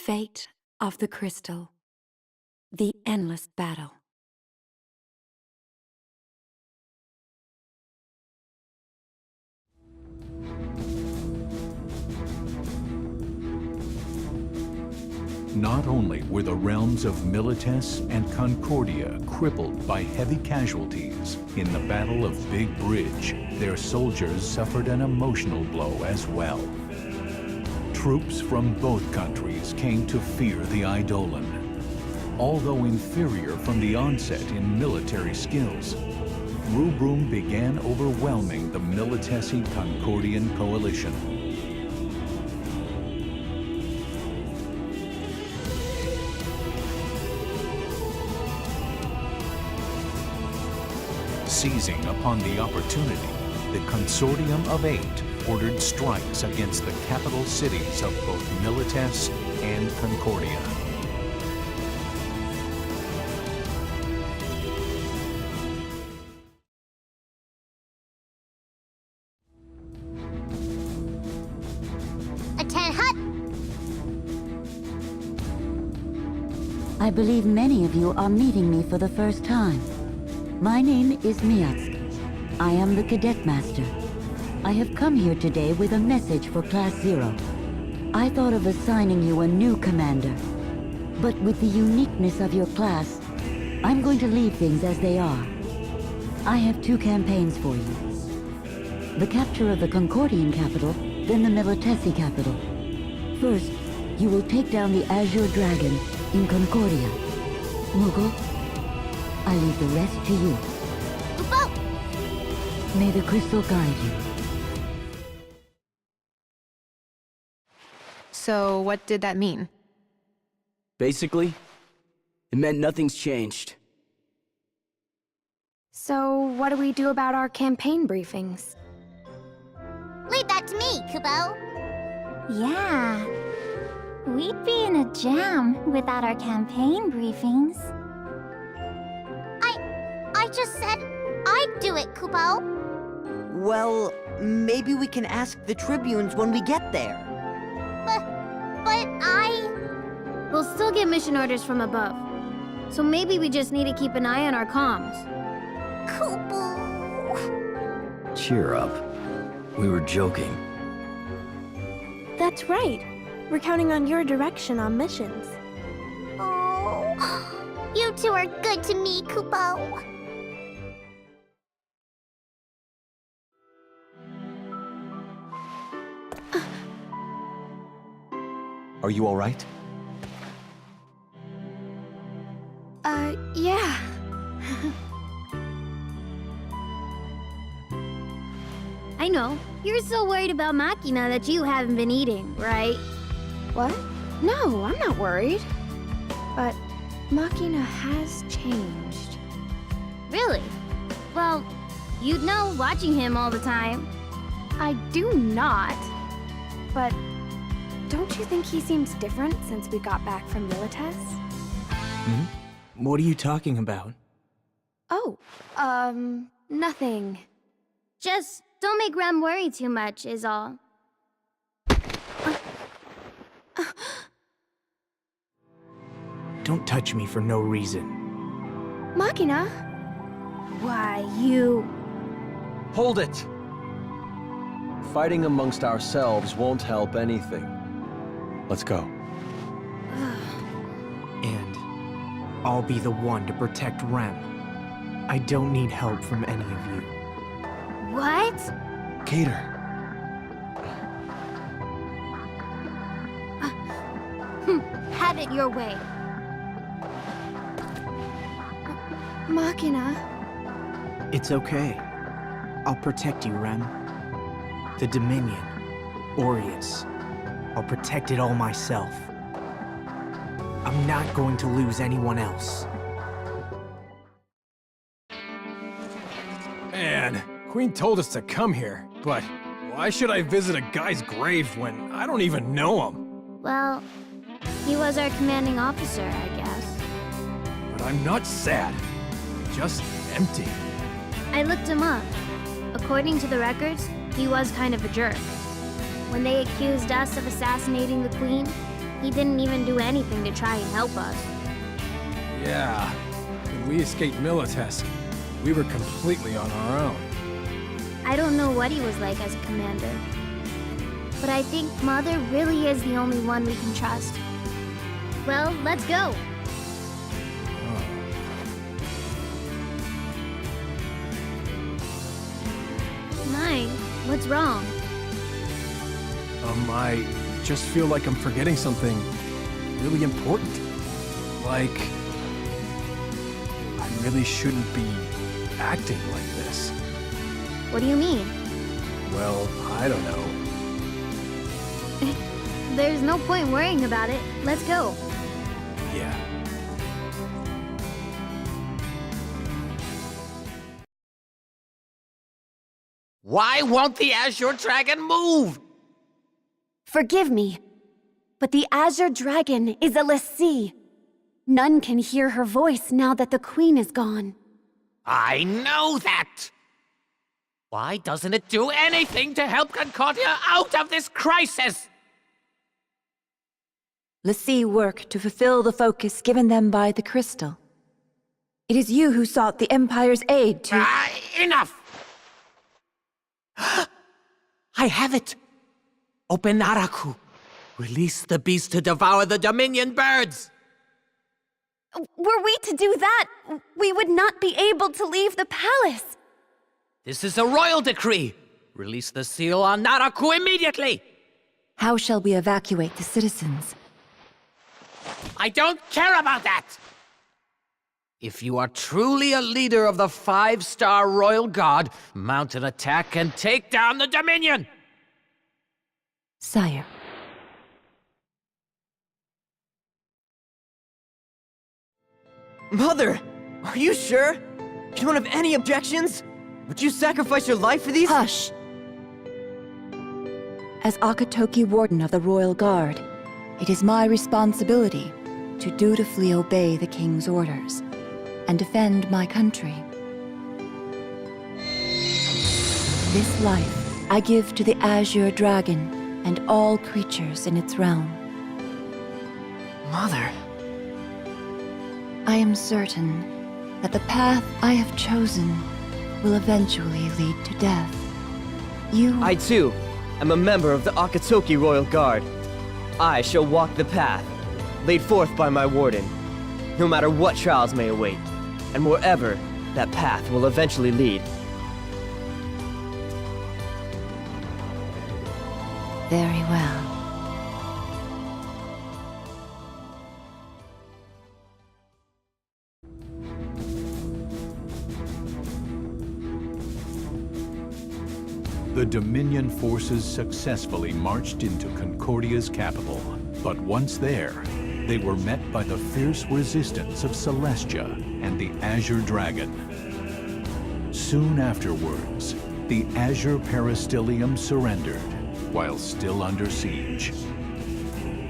fate of the crystal. The endless battle. Not only were the realms of Milites and Concordia crippled by heavy casualties in the Battle of Big Bridge, their soldiers suffered an emotional blow as well. Troops from both countries came to fear the Eidolon. Although inferior from the onset in military skills, Rubrum began overwhelming the Militesi-Concordian coalition. Seizing upon the opportunity, the Consortium of Eight ordered strikes against the capital cities of both Milites and Concordia. I believe many of you are meeting me for the first time. My name is Miatsuki. I am the Cadet Master. I have come here today with a message for Class 0. I thought of assigning you a new commander. But with the uniqueness of your class, I'm going to leave things as they are. I have two campaigns for you. The capture of the Concordian capital, then the Militesi capital. First, you will take down the Azure Dragon in Concordia. Mughal, I leave the rest to you. May the crystal guide you. So, what did that mean? Basically, it meant nothing's changed. So, what do we do about our campaign briefings? Leave that to me, Kubo. Yeah. We'd be in a jam without our campaign briefings. I just said I'd do it, Kubo. Well, maybe we can ask the tribunes when we get there. But I... We'll still get mission orders from above. So maybe we just need to keep an eye on our comms. Kubo... Cheer up. We were joking. That's right. We're counting on your direction on missions. Oh, you two are good to me, Kubo. Are you all right? Yeah. I know. You're so worried about Machina that you haven't been eating, right? What? No, I'm not worried. But Machina has changed. Really? Well, you'd know watching him all the time. I do not. But don't you think he seems different since we got back from Milites? Hmm? What are you talking about? Oh, nothing. Just don't make Rem worry too much, is all. Don't touch me for no reason. Machina? Why, you... Hold it! Fighting amongst ourselves won't help anything. Let's go. And I'll be the one to protect Rem. I don't need help from any of you. What? Cater. Have it your way. Machina? It's okay. I'll protect you, Rem. The Dominion, Aureus. I'll protect it all myself. I'm not going to lose anyone else. Man, Queen told us to come here, but why should I visit a guy's grave when I don't even know him? Well, he was our commanding officer, I guess. But I'm not sad. Just empty. I looked him up. According to the records, he was kind of a jerk. When they accused us of assassinating the Queen, He didn't even do anything to try and help us. Yeah. When we escaped Milites, we were completely on our own. I don't know what he was like as a commander. But I think Mother really is the only one we can trust. Well, let's go. Nine, what's wrong? I just feel like I'm forgetting something really important. Like, I really shouldn't be acting like this. What do you mean? Well, I don't know. There's no point worrying about it. Let's go. Yeah. Why won't the Azure Dragon move? Forgive me, but the Azure Dragon is a lassie. None can hear her voice now that the Queen is gone. I know that! Why doesn't it do anything to help Concordia out of this crisis? Lassie work to fulfill the focus given them by the crystal. It is you who sought the Empire's aid to— Enough! I have it! Open Naraku. Release the beast to devour the Dominion birds! Were we to do that, we would not be able to leave the palace. This is a royal decree! Release the seal on Naraku immediately! How shall we evacuate the citizens? I don't care about that! If you are truly a leader of the 5-star Royal Guard, mount an attack and take down the Dominion! Sire. Mother! Are you sure? You don't have any objections? Would you sacrifice your life for these? Hush! As Akatoki Warden of the Royal Guard, it is my responsibility to dutifully obey the King's orders and defend my country. This life I give to the Azure Dragon and all creatures in its realm. Mother... I am certain that the path I have chosen will eventually lead to death. I too am a member of the Akatoki Royal Guard. I shall walk the path laid forth by my warden, no matter what trials may await, and wherever that path will eventually lead. Very well. The Dominion forces successfully marched into Concordia's capital, but once there, they were met by the fierce resistance of Celestia and the Azure Dragon. Soon afterwards, the Azure Peristyllium surrendered, while still under siege.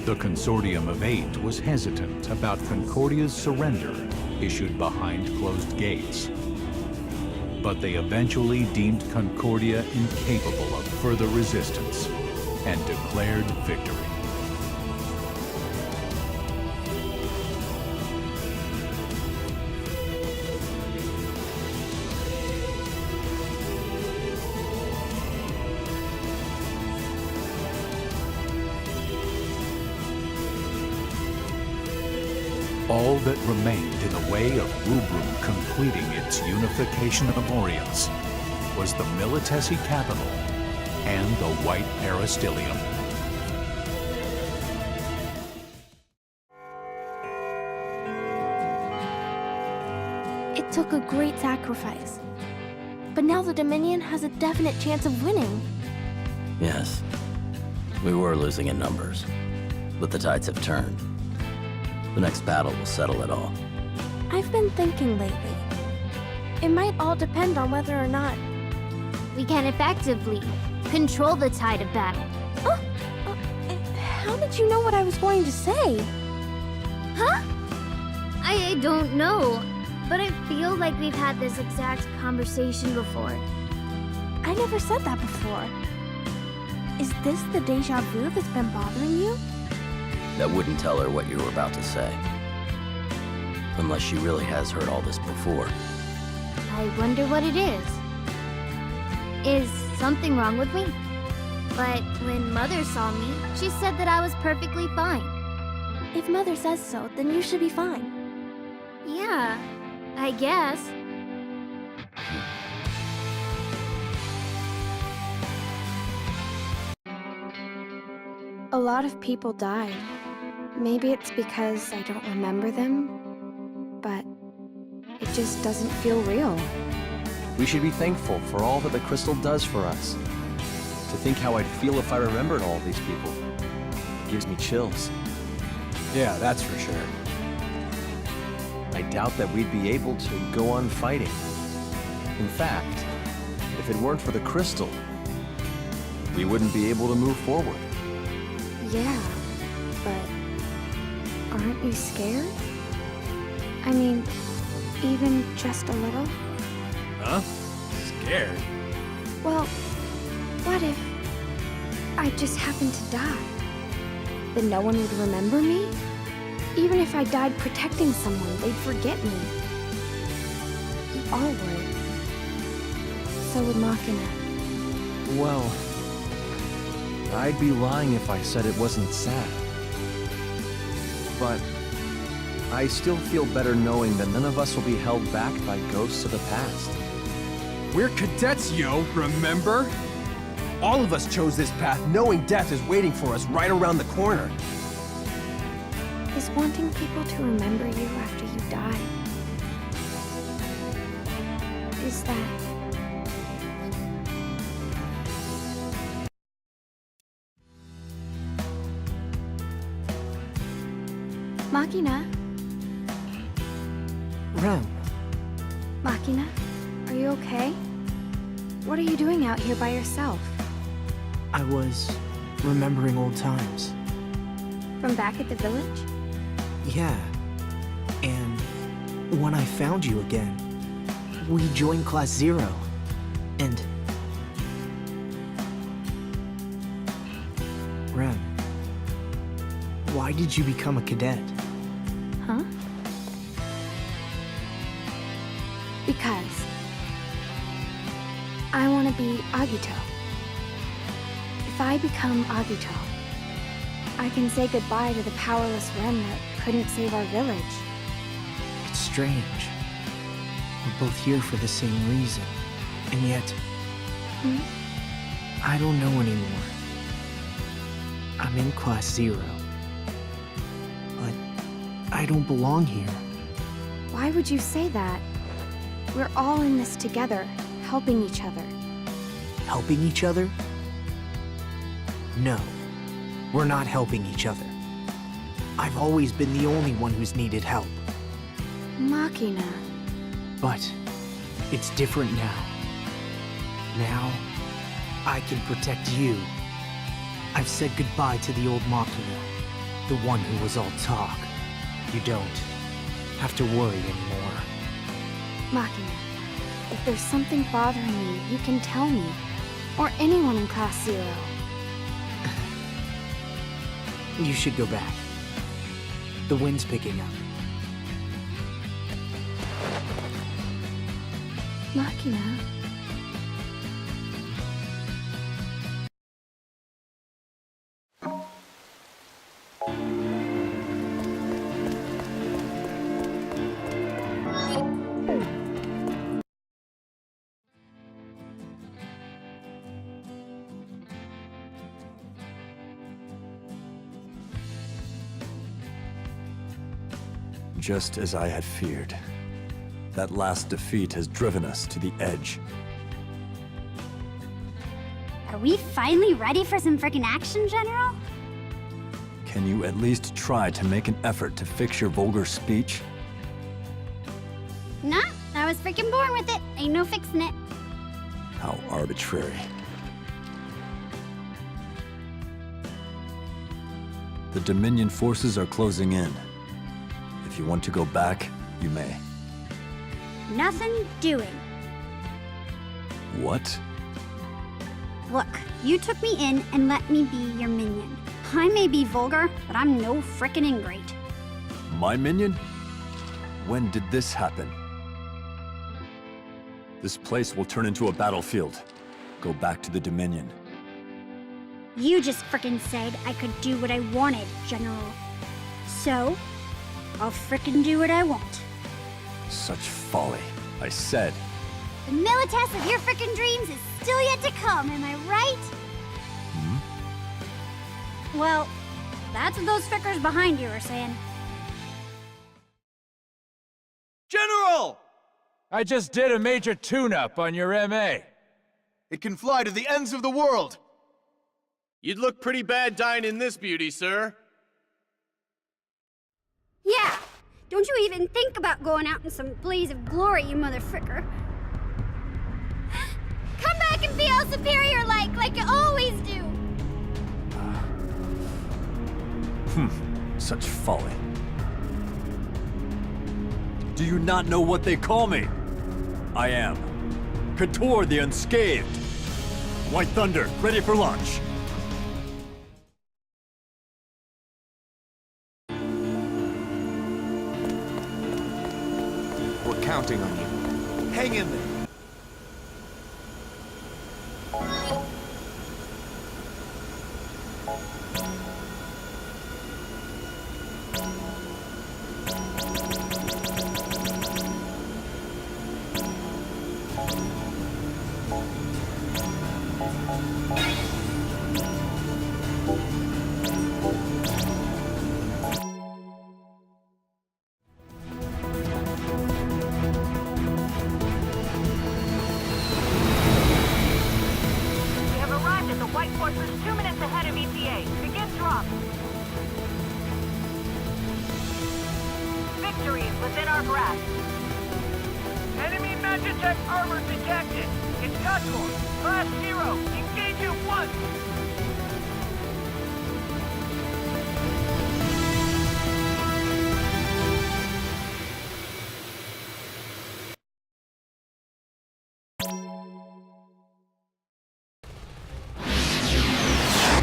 The Consortium of 8 was hesitant about Concordia's surrender, issued behind closed gates. But they eventually deemed Concordia incapable of further resistance and declared victory. All that remained in the way of Rubrum completing its unification of Orients was the Militesi capital and the White Peristyllium. It took a great sacrifice. But now the Dominion has a definite chance of winning. Yes, we were losing in numbers, but the tides have turned. The next battle will settle it all. I've been thinking lately. It might all depend on whether or not we can effectively control the tide of battle. How did you know what I was going to say? Huh? I don't know, but I feel like we've had this exact conversation before. I never said that before. Is this the deja vu that's been bothering you? that wouldn't tell her what you were about to say. Unless she really has heard all this before. I wonder what it is. Is something wrong with me? But when Mother saw me, she said that I was perfectly fine. If Mother says so, then you should be fine. Yeah, I guess. A lot of people died. Maybe it's because I don't remember them, but it just doesn't feel real. We should be thankful for all that the crystal does for us. To think how I'd feel if I remembered all these people. It gives me chills. Yeah, that's for sure. I doubt that we'd be able to go on fighting. In fact, if it weren't for the crystal, we wouldn't be able to move forward. Yeah, but aren't you scared? I mean, even just a little? Huh? Scared? Well, what if I just happened to die? Then no one would remember me? Even if I died protecting someone, they'd forget me. You all would. So would Machina. Well, I'd be lying if I said it wasn't sad. But I still feel better knowing that none of us will be held back by ghosts of the past. We're cadets, yo, remember? All of us chose this path knowing death is waiting for us right around the corner. Is wanting people to remember you after you die, is that... Machina? Rem, Machina? Are you okay? What are you doing out here by yourself? I was remembering old times. From back at the village? Yeah. And when I found you again, we joined Class 0. And... Rem, why did you become a cadet? Huh? Because I want to be Agito. If I become Agito, I can say goodbye to the powerless Ren that couldn't save our village. It's strange. We're both here for the same reason. And yet... I don't know anymore. I'm in Class 0. But I don't belong here. Why would you say that? We're all in this together, helping each other. Helping each other? No. We're not helping each other. I've always been the only one who's needed help. Machina. But it's different now. Now, I can protect you. I've said goodbye to the old Machina, the one who was all talk. You don't have to worry anymore. Machina, if there's something bothering you, you can tell me. Or anyone in Class 0. You should go back. The wind's picking up. Machina. Just as I had feared. That last defeat has driven us to the edge. Are we finally ready for some frickin' action, General? Can you at least try to make an effort to fix your vulgar speech? Nah, I was freaking born with it. Ain't no fixing it. How arbitrary. The Dominion forces are closing in. If you want to go back, you may. Nothing doing. What? Look, you took me in and let me be your minion. I may be vulgar, but I'm no frickin' ingrate. My minion? When did this happen? This place will turn into a battlefield. Go back to the Dominion. You just frickin' said I could do what I wanted, General. So, I'll frickin' do what I want. Such folly. I said. The Milites of your frickin' dreams is still yet to come, am I right? Well, that's what those frickers behind you are saying. General! I just did a major tune-up on your MA. It can fly to the ends of the world. You'd look pretty bad dying in this beauty, sir. Yeah, don't you even think about going out in some blaze of glory, you mother fricker. Come back and be all superior like you always do. Such folly. Do you not know what they call me? I am Couture the Unscathed. White Thunder, ready for launch. We're counting on you. Hang in there.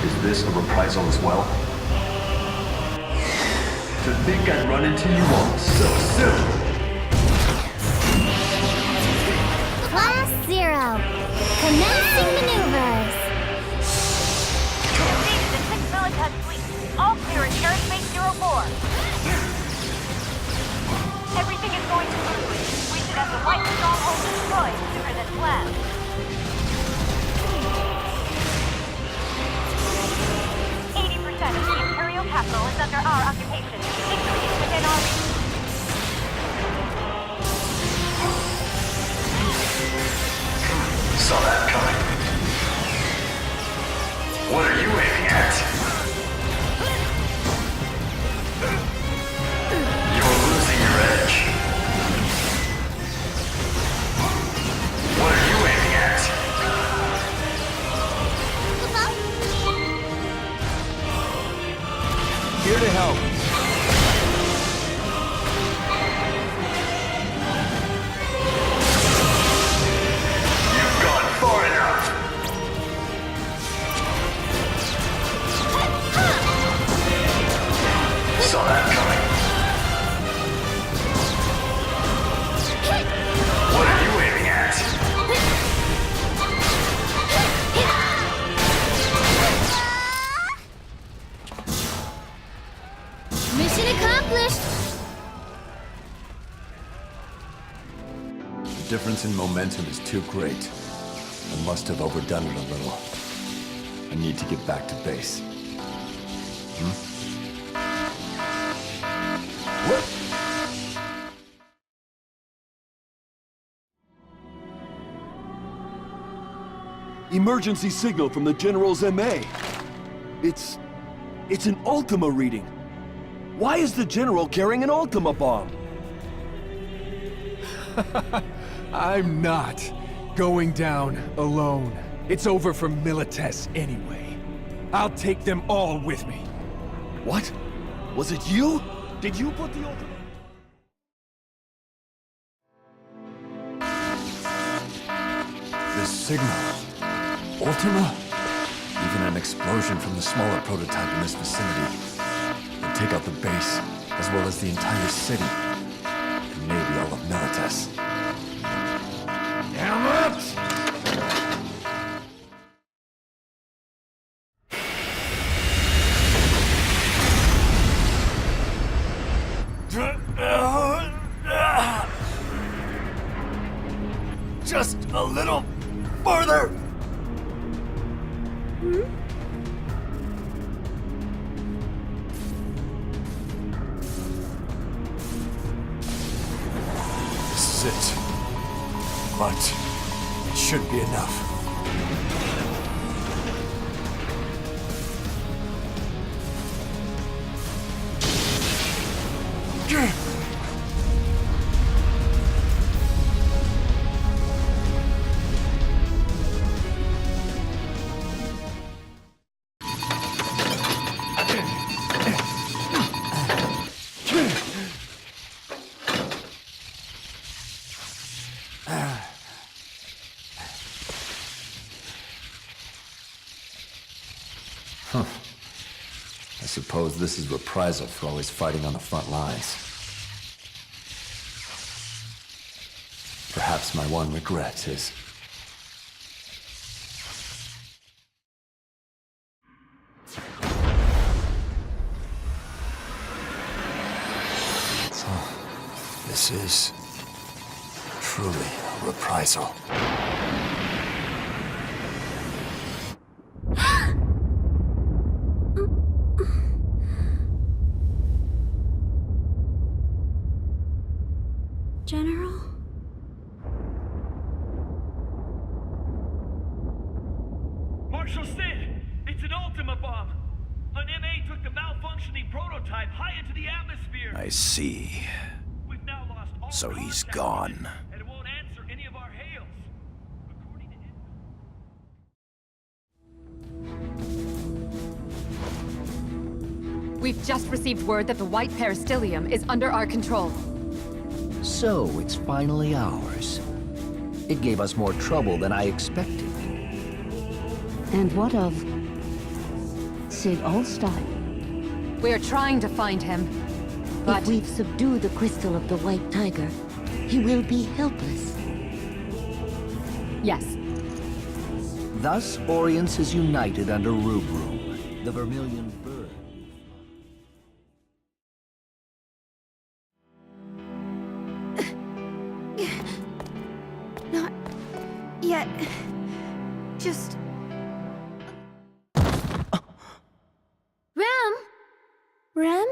Is this a reprisal as well? To think I'd run into you all so soon! Class 0. Commencing maneuvers. Received the 6 Milites fleet. All clear in airspace 04. Everything is going smoothly. We should have the White Stronghold destroyed sooner than planned. 80% of the Imperial capital is under our occupation. Victory is within our reach. Saw that coming. What are you aiming at? You're losing your edge. What are you aiming at? Here to help. You've gone far enough. Saw that coming. What are you aiming at? Mission accomplished! The difference in momentum is too great. I must have overdone it a little. I need to get back to base. What? Emergency signal from the General's MA. It's an Ultima reading. Why is the General carrying an Ultima bomb? I'm not going down alone. It's over for Milites anyway. I'll take them all with me. What? Was it you? Did you put the Ultima... This signal. Ultima? Even an explosion from the smaller prototype in this vicinity would take out the base, as well as the entire city, and maybe all of Milites. Damn it! Just a little farther! This is it. But it should be enough. I suppose this is reprisal for always fighting on the front lines. Perhaps my one regret is... This is truly a reprisal. General? Marshal Sid! It's an Ultima bomb! An MA took the malfunctioning prototype high into the atmosphere! I see. We've now lost all So he's contact gone. with it, and it won't answer any of our hails. We've just received word that the white peristyllium is under our control. So it's finally ours. It gave us more trouble than I expected. And what of Sid Alstein? We're trying to find him, but... If we've subdued the crystal of the White Tiger, he will be helpless. Yes. Thus, Orience is united under Rubrum, the Vermilion Bird. Not yet. Just... Rem? Rem?